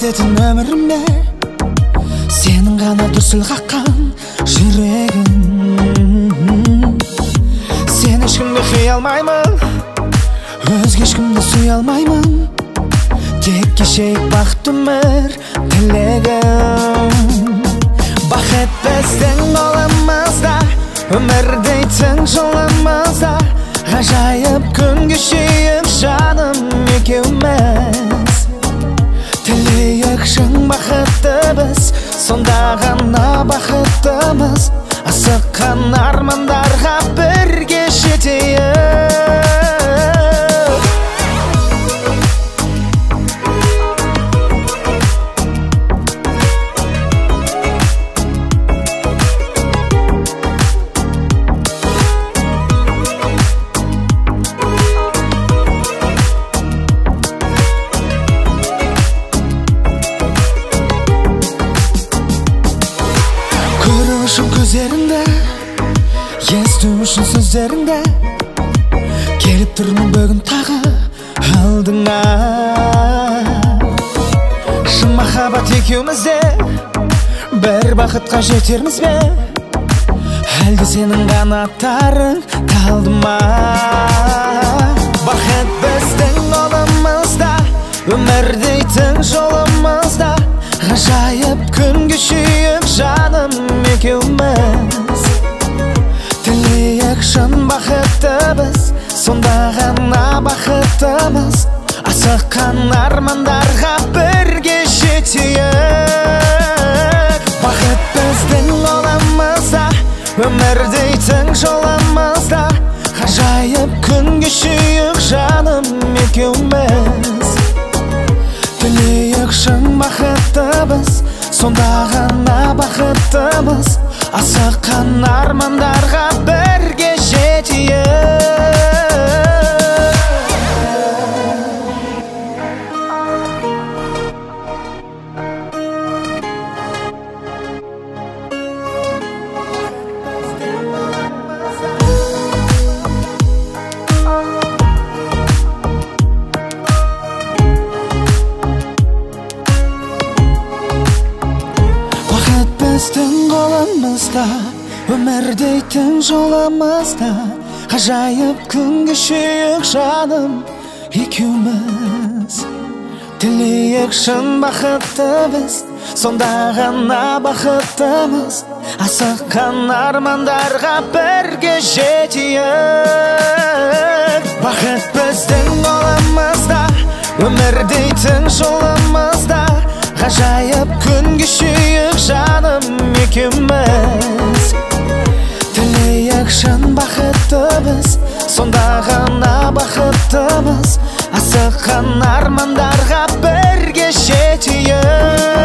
кететін өміріме сенің ғана дүрсіл қаққан жүрегім. Сен ешкімді сүйе алмаймын, өзге ешкімді сүйе алмаймын, тек кешейік бақытты өмір тілегім. Бақыт біздің қолымызда, өмір дейтін жолымызда, ғажайып күн кешейік жаным екеуміз. Тілейік шын бақытты біз, сонда ғана бақыттымыз, асыққан армандарға бірге жетейік. Көру үшін көздеріңді, есту үшін сөздеріңді, келіп тұрмын бүгін тағы алдыңа. Шын махаббат екеумізде бір бақытқа жетерміз бе, әлде сенің қанаттарың талды ма? Бақыт біздің қолымызда, өмір дейтін жолымызда, ғажайып күн кешейік жаным екеуміз. Тілейік шын бақытты біз, сонда ғана бақыттымыз, асыққан армандарға бірге жетейік. Бақыт біздің қолымызда, өмір дейтін жолымызда, ғажайып күн кешейік жаным екеуміз. Тілейік шын бақытты біз, сонда ғана бақыттымыз, асыққан армандарға бірге жетейік. Біздің қолымызда, өмір дейтін жолымызда, ғажайып күн кешейік жаным екеуміз. Тілейік шын бақытты біз, сонда ғана бақыттымыз, асыққан армандарға бірге жетейік. Бақыт біздің қолымызда, өмір дейтін жолымызда, ғажайып күн кешейік жаным екеуміз. Тілейік шын бақытты біз, сонда ғана бақыттымыз, асыққан армандарға бірге жетейік.